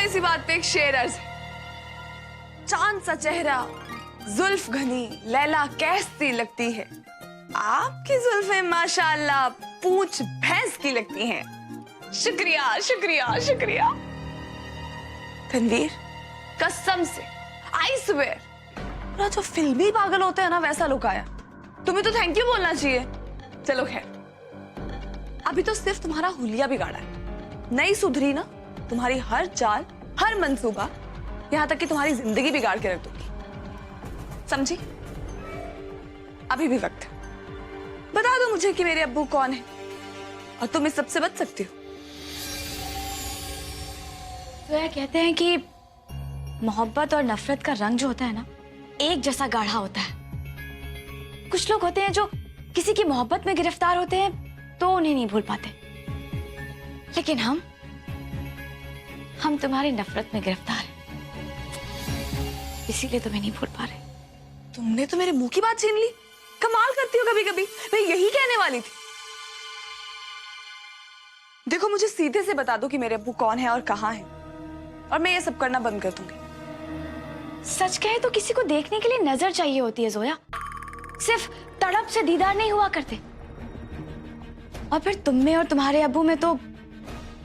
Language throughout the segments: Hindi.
सी बात पे एक शेर अर्ज है। चांद सा चेहरा, जुल्फ घनी, लैला कैसी लगती है। आपकी जुल्फें माशाअल्लाह पूंछ भैंस की लगती हैं। शुक्रिया शुक्रिया शुक्रिया। तनवीर, कसम से आई स्वेयर, पूरा जो फिल्मी पागल होते हैं ना वैसा लुक आया। तुम्हें तो थैंक यू बोलना चाहिए। चलो खैर, अभी तो सिर्फ तुम्हारा हुलिया बिगाड़ा है, नहीं सुधरी ना तुम्हारी हर चाल, हर मंसूबा, यहां तक कि तुम्हारी जिंदगी बिगाड़ के रख दूंगी, समझी? अभी भी वक्त है। बता दो मुझे कि मेरे अब्बू कौन है और तुम इस सबसे बच सकती हो। तो यह कहते हैं कि मोहब्बत और नफरत का रंग जो होता है ना, एक जैसा गाढ़ा होता है। कुछ लोग होते हैं जो किसी की मोहब्बत में गिरफ्तार होते हैं तो उन्हें नहीं भूल पाते, लेकिन हम तुम्हारी नफरत में गिरफ्तार हैं, इसीलिए तुम्हें नहीं भूल पा रहे। तुमने तो मेरे मुंह की बात छीन ली। कमाल करती हो कभी कभी, मैं यही कहने वाली थी। देखो, मुझे सीधे से बता दो कि मेरे अब्बू कौन है और कहाँ है, और मैं ये सब करना बंद कर दूंगी। सच कहे तो किसी को देखने के लिए नजर चाहिए होती है जोया, सिर्फ तड़प से दीदार नहीं हुआ करते। और फिर तुम में और तुम्हारे अब्बू में तो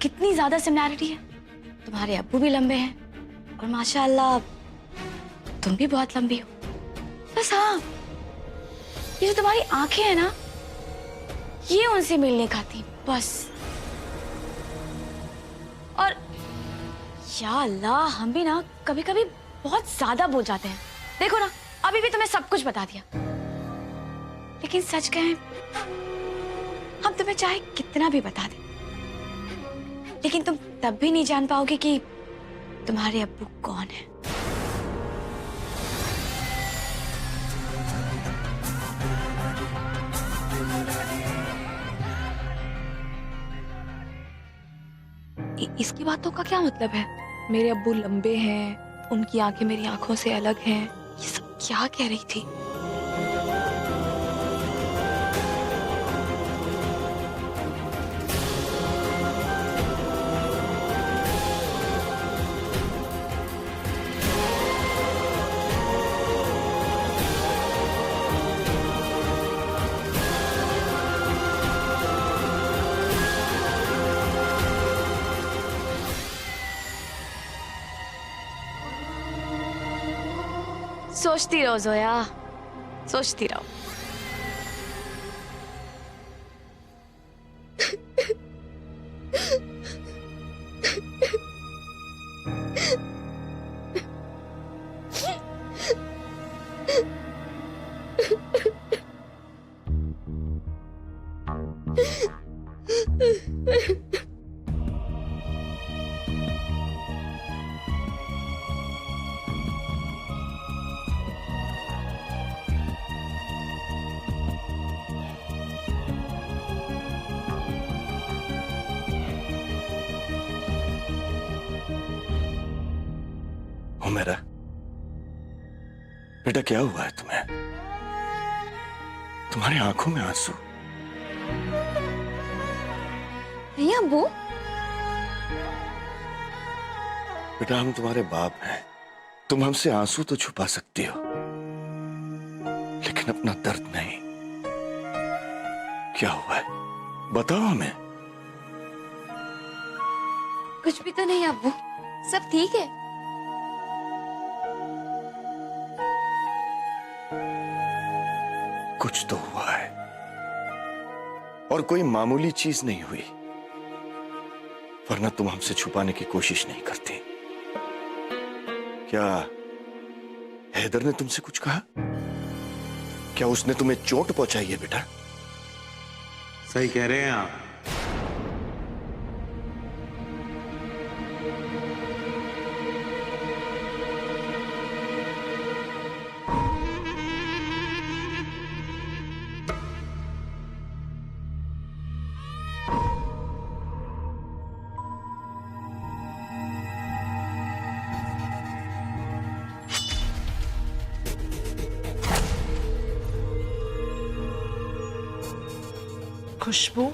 कितनी ज्यादा सिमिलैरिटी है। तुम्हारे अब्बू भी लंबे हैं और माशाअल्लाह तुम भी बहुत लंबी हो। बस हाँ, ये जो तुम्हारी आंखें हैं ना, ये उनसे मेल नहीं खाती बस। और या अल्लाह, हम भी ना कभी कभी बहुत ज्यादा बोल जाते हैं। देखो ना, अभी भी तुम्हें सब कुछ बता दिया, लेकिन सच कहें, हम तुम्हें चाहे कितना भी बता दें, लेकिन तुम तब भी नहीं जान पाओगे कि तुम्हारे अब्बू कौन है। इसकी बातों का क्या मतलब है? मेरे अब्बू लंबे हैं, उनकी आंखें मेरी आंखों से अलग हैं, ये सब क्या कह रही थी? सोचती रहो जोया, सोचती रहो। मेरा बेटा, क्या हुआ है तुम्हें? तुम्हारी आंखों में आंसू? नहीं अब्बू, बेटा, हम तुम्हारे बाप हैं, तुम हमसे आंसू तो छुपा सकती हो, लेकिन अपना दर्द नहीं। क्या हुआ है, बताओ हमें। कुछ भी तो नहीं अब्बू, सब ठीक है। कुछ तो हुआ है, और कोई मामूली चीज नहीं हुई, वरना तुम हमसे छुपाने की कोशिश नहीं करती। क्या हैदर ने तुमसे कुछ कहा? क्या उसने तुम्हें चोट पहुंचाई है बेटा? सही कह रहे हैं आप। खुशबू,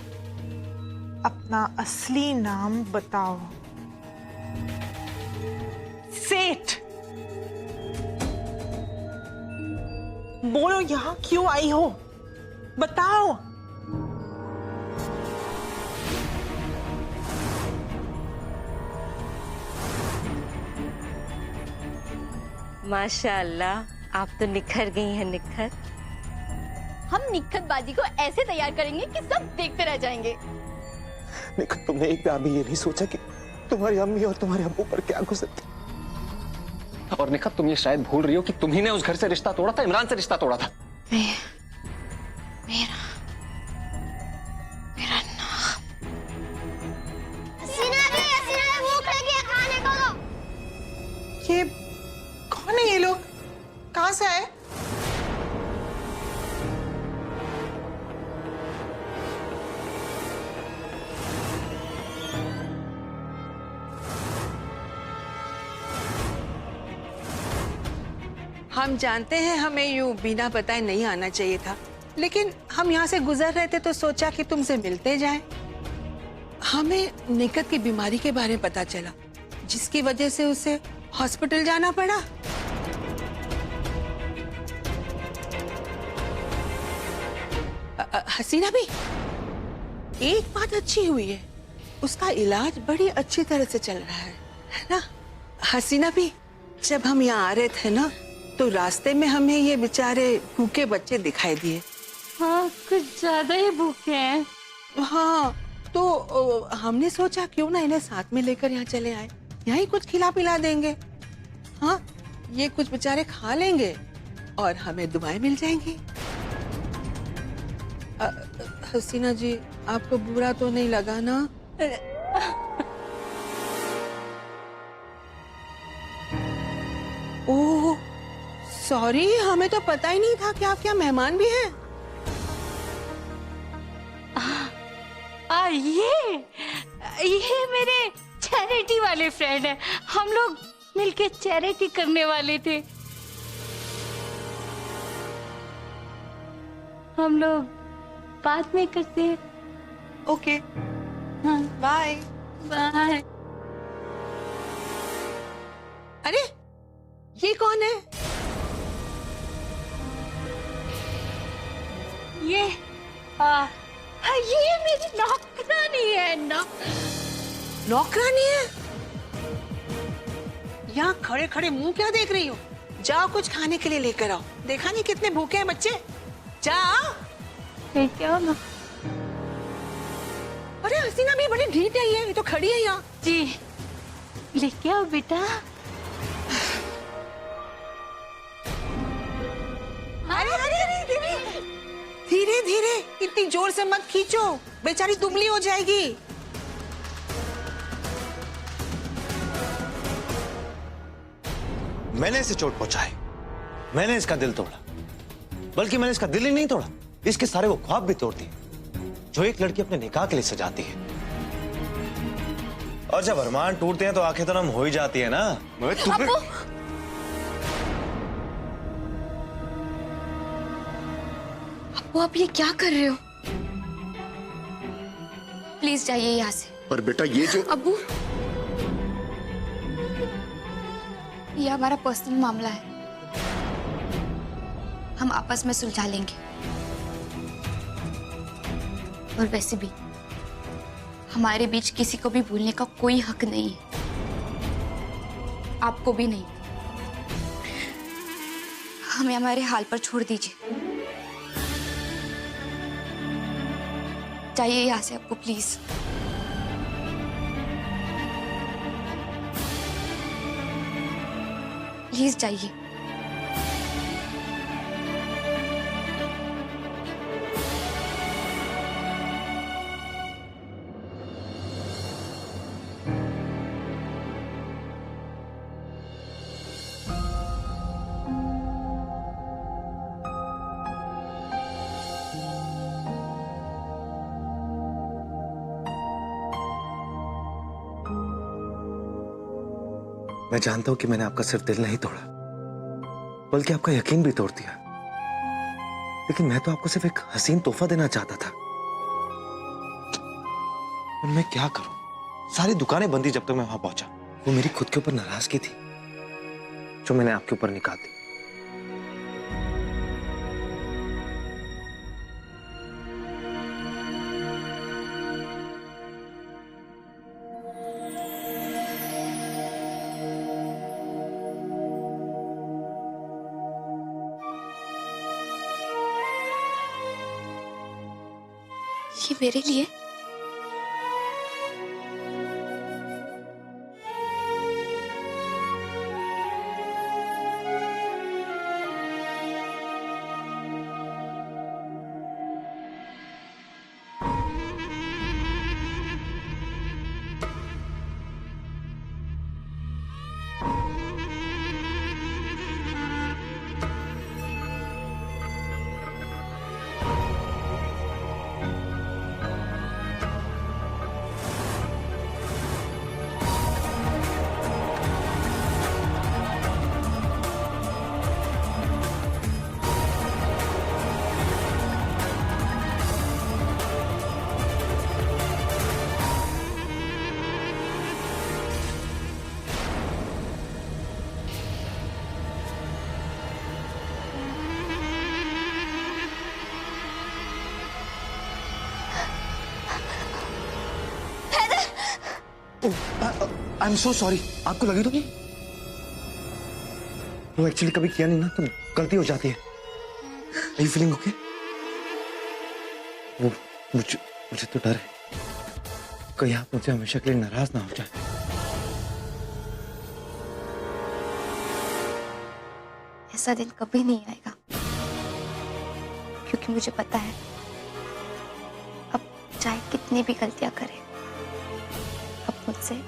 अपना असली नाम बताओ। बोलो यहाँ क्यों आई हो? बताओ। माशाअल्लाह, आप तो निखर गई हैं निखर। हम निखतबाजी को ऐसे तैयार करेंगे कि सब देखते रह जाएंगे। लेकिन तुमने एक बार भी ये नहीं सोचा कि तुम्हारी अम्मी और तुम्हारे अब्बू पर क्या गुजरती। और निखत, तुम ये शायद भूल रही हो कि तुम्ही ने उस घर से रिश्ता तोड़ा था, इमरान से रिश्ता तोड़ा था। मेरा भूख लगी है, खाने को दो। ये कौन है? ये लोग कहाँ से आए? हम जानते हैं हमें यूं बिना बताए नहीं आना चाहिए था, लेकिन हम यहाँ से गुजर रहे थे तो सोचा कि तुमसे मिलते जाएं। हमें निकत की बीमारी के बारे में पता चला, जिसकी वजह से उसे हॉस्पिटल जाना पड़ा। हसीना भी, एक बात अच्छी हुई है, उसका इलाज बड़ी अच्छी तरह से चल रहा है ना? हसीना भी, जब हम यहाँ आ रहे थे ना, तो रास्ते में हमें ये बेचारे भूखे बच्चे दिखाई दिए। हाँ, कुछ ज्यादा ही भूखे हैं। हाँ, तो हमने सोचा क्यों ना इन्हें साथ में लेकर यहाँ चले आए, यहीं कुछ खिला पिला देंगे। हाँ, ये कुछ बेचारे खा लेंगे और हमें दुआएं मिल जाएंगी। हसीना जी, आपको बुरा तो नहीं लगा ना? ओह सॉरी, हमें तो पता ही नहीं था कि आप क्या मेहमान भी हैं। ये मेरे चैरिटी वाले फ्रेंड हैं। हम लोग मिलके चैरिटी करने वाले थे। हम लोग बाद में करते हैं। ओके, हाँ, बाय बाय। अरे ये कौन है? ये मेरी नौकरानी है ना। नौकरानी है? यहाँ खड़े खड़े मुंह क्या देख रही हो? जाओ कुछ खाने के लिए लेकर आओ। देखा नहीं कितने भूखे हैं बच्चे? जाओ। क्या ना? अरे हसीना भी बड़ी ढीठ है, ये तो खड़ी है यहाँ। जी, लेके आओ बेटा। अरे अरे अरे धीरे धीरे, इतनी जोर से मत खींचो, बेचारी दुबली हो जाएगी। मैंने इसे चोट पहुंचाई, मैंने इसका दिल तोड़ा, बल्कि मैंने इसका दिल ही नहीं तोड़ा, इसके सारे वो ख्वाब भी तोड़ दिए जो एक लड़की अपने निकाह के लिए सजाती है। और जब अरमान टूटते हैं तो आंखें तो नम हो ही जाती है ना। अब्बू, आप ये क्या कर रहे हो? प्लीज जाइए यहाँ से। पर बेटा ये जो अब्बू, ये हमारा पर्सनल मामला है, हम आपस में सुलझा लेंगे। और वैसे भी हमारे बीच किसी को भी भूलने का कोई हक नहीं है, आपको भी नहीं। हमें हमारे हाल पर छोड़ दीजिए। जाइए यहाँ से अब्बू, प्लीज। प्लीज जाइए। मैं जानता हूं कि मैंने आपका सिर्फ दिल नहीं तोड़ा, बल्कि आपका यकीन भी तोड़ दिया, लेकिन मैं तो आपको सिर्फ एक हसीन तोहफा देना चाहता था। और मैं क्या करूं, सारी दुकानें बंद थी जब तक मैं वहां पहुंचा। वो मेरी खुद के ऊपर नाराजगी थी जो मैंने आपके ऊपर निकाल दी। ये मेरे लिए? I am so sorry. आपको लगी तो नहीं? वो एक्चुअली कभी किया नहीं ना, तो गलती हो जाती है। Are you feeling okay? वो मुझे तो डर है कहीं आप मुझसे हमेशा के लिए नाराज ना हो जाए। ऐसा दिन कभी नहीं आएगा, क्योंकि मुझे पता है अब चाहे कितनी भी गलतियां करे, अब मुझसे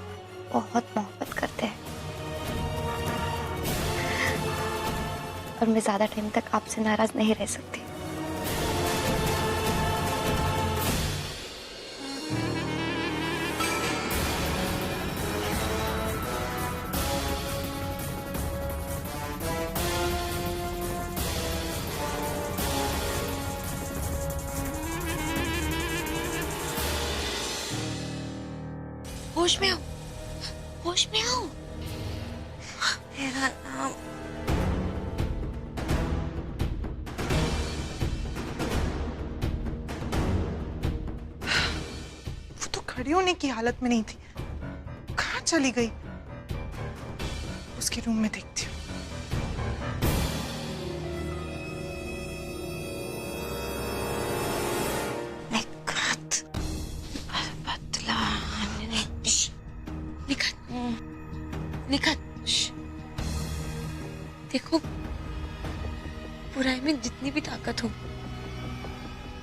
बहुत मोहब्बत करते हैं और मैं ज्यादा टाइम तक आपसे नाराज नहीं रह सकती। होश में आओ, होश में आओ। मेरा नाम वो तो खड़ी होने की हालत में नहीं थी, कहाँ चली गई? उसके रूम में देखती हूँ। निखत, देखो, बुराई में जितनी भी ताकत हो,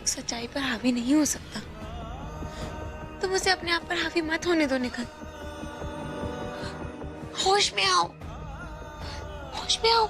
सच्चाई पर हावी नहीं हो सकता। तुम उसे अपने आप पर हावी मत होने दो निखत। होश में आओ, होश में आओ।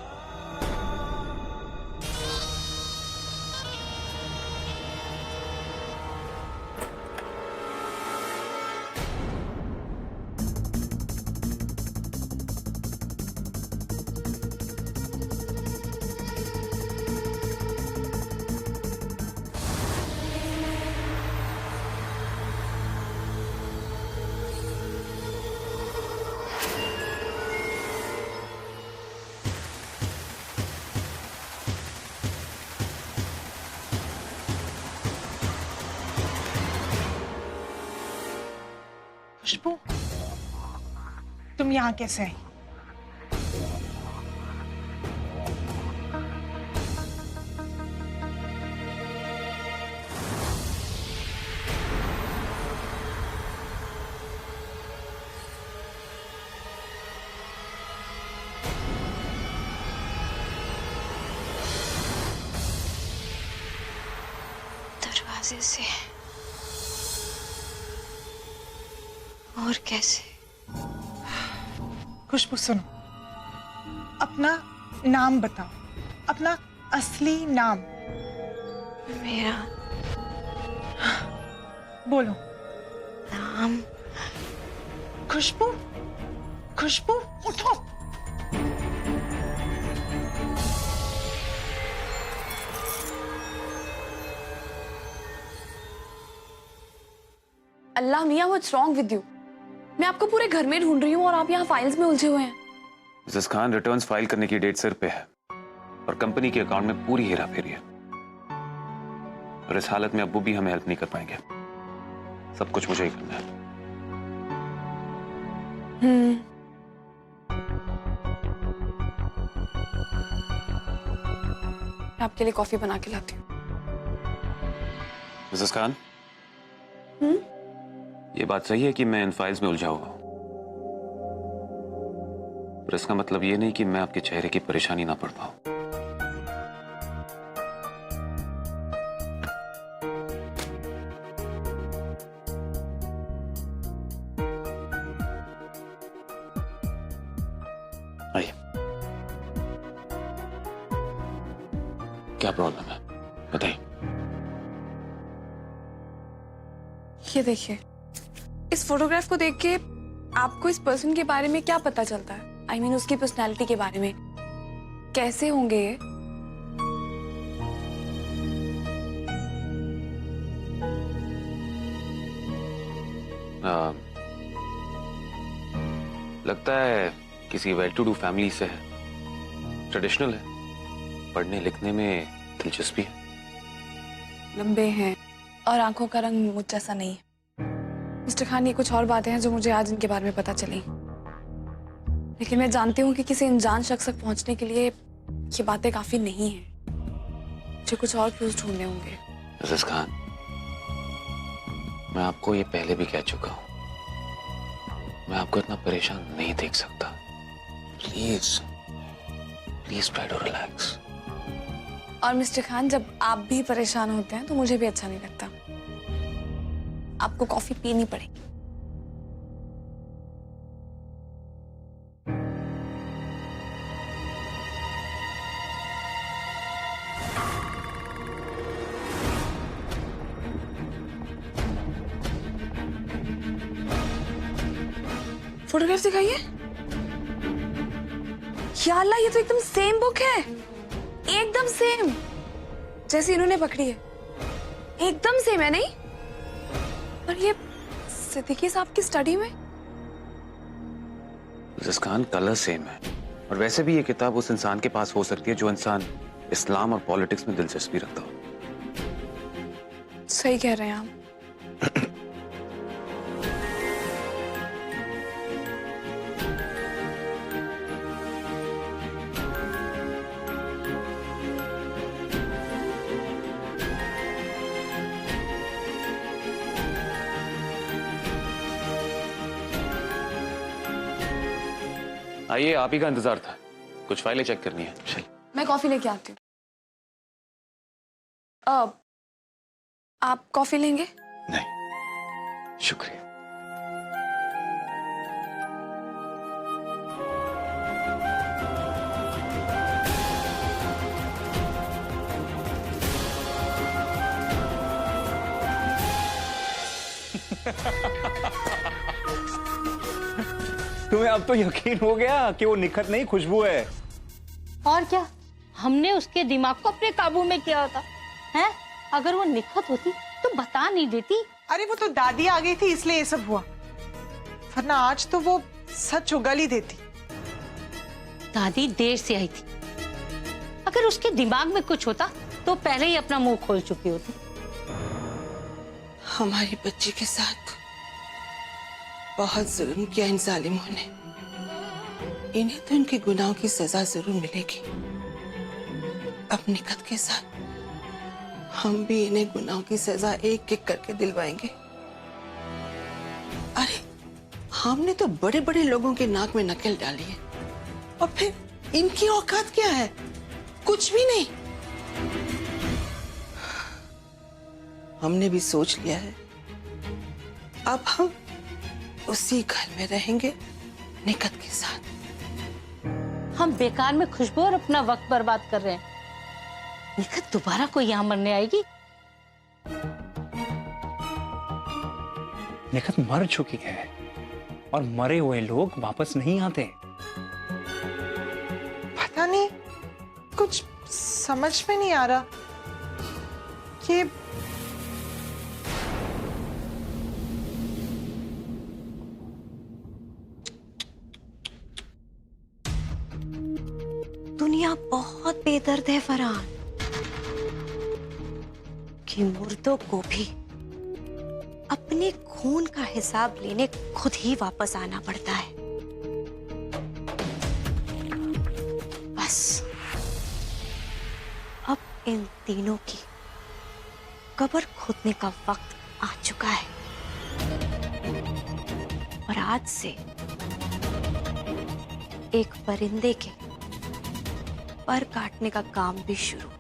खुशबू, तुम यहाँ कैसे आई? दरवाजे से। और कैसे? खुशबू सुनो, अपना नाम बताओ, अपना असली नाम। मेरा बोलो। नाम खुशबू, खुशबू उठो। अल्लाह मियाँ, व्हाट्स रॉन्ग विद यू? मैं आपको पूरे घर में ढूंढ रही हूँ और आप यहाँ फाइल्स में उलझे हुए हैं। मिसेस खान, रिटर्न्स फाइल करने की डेट सिर पे है और कंपनी के अकाउंट में पूरी हेरा फेरी है, और इस हालत में अब्बू भी हमें हेल्प नहीं कर पाएंगे। सब कुछ मुझे ही करना है। मैं आपके लिए कॉफी बना के लाती हूँ। मिसेस खान, ये बात सही है कि मैं इन फाइल्स में उलझा हुआ हूं, पर इसका मतलब ये नहीं कि मैं आपके चेहरे की परेशानी ना पढ़ पाऊं। आइए, क्या प्रॉब्लम है बताइए। ये देखिए, इस फोटोग्राफ को देख के आपको इस पर्सन के बारे में क्या पता चलता है? I mean, उसकी पर्सनालिटी के बारे में। कैसे होंगे ये? लगता है किसी वेल टू डू फैमिली से है, ट्रेडिशनल है, पढ़ने लिखने में दिलचस्पी है। लंबे हैं और आंखों का रंग मुझ जैसा नहीं है। मिस्टर खान, ये कुछ और बातें हैं जो मुझे आज इनके बारे में पता चली, लेकिन मैं जानती हूँ कि किसी अनजान शख्स तक पहुंचने के लिए ये बातें काफी नहीं है। मुझे कुछ और क्लूज ढूंढने होंगे। मिसेस खान, मैं आपको ये पहले भी कह चुका हूँ, मैं आपको इतना परेशान नहीं देख सकता। Please please try to relax. और मिस्टर खान, जब आप भी परेशान होते हैं तो मुझे भी अच्छा नहीं लगता। आपको कॉफी पीनी पड़ेगी। फोटोग्राफ दिखाइए। या अल्लाह, ये तो एकदम सेम बुक है, एकदम सेम जैसी इन्होंने पकड़ी है, एकदम सेम है। नहीं, और ये सिद्दीकी साहब की स्टडी में। मिसेस खान, कलर सेम है, और वैसे भी ये किताब उस इंसान के पास हो सकती है जो इंसान इस्लाम और पॉलिटिक्स में दिलचस्पी रखता हो। सही कह रहे हैं आप। आइए, आप ही का इंतजार था, कुछ फाइलें चेक करनी है। चलिए। मैं कॉफी लेके आती हूँ। आप कॉफी लेंगे? नहीं, शुक्रिया। तुम्हें अब तो यकीन हो गया कि वो निखत नहीं, खुशबू है। और क्या, हमने उसके दिमाग को अपने काबू में किया होता है। अगर वो निखत होती तो बता नहीं देती। अरे वो तो दादी आ गई थी इसलिए ये सब हुआ, वरना आज तो वो सच उगल ही देती। दादी देर से आई थी, अगर उसके दिमाग में कुछ होता तो पहले ही अपना मुंह खोल चुकी होती। हमारी बच्ची के साथ बहुत जुल्म किया इन जालिमों ने। इन्हें तो इनके गुनाहों की सजा जरूर मिलेगी। अब निखत के साथ हम भी इन्हें गुनाहों की सजा एक एक करके दिलवाएंगे। अरे हमने तो बड़े बड़े लोगों के नाक में नकेल डाली है, और फिर इनकी औकात क्या है? कुछ भी नहीं। हमने भी सोच लिया है, अब हम उसी घर में रहेंगे निखत के साथ। हम बेकार में खुशबू और अपना वक्त बर्बाद कर रहे हैं। निखत दोबारा कोई यहाँ मरने आएगी? निखत मर चुकी है, और मरे हुए लोग वापस नहीं आते। पता नहीं, कुछ समझ में नहीं आ रहा। ये दुनिया बहुत बेदर्द है फरहान, कि मुर्दों को भी अपने खून का हिसाब लेने खुद ही वापस आना पड़ता है। बस अब इन तीनों की कब्र खोदने का वक्त आ चुका है। और आज से एक परिंदे के पर काटने का काम भी शुरू।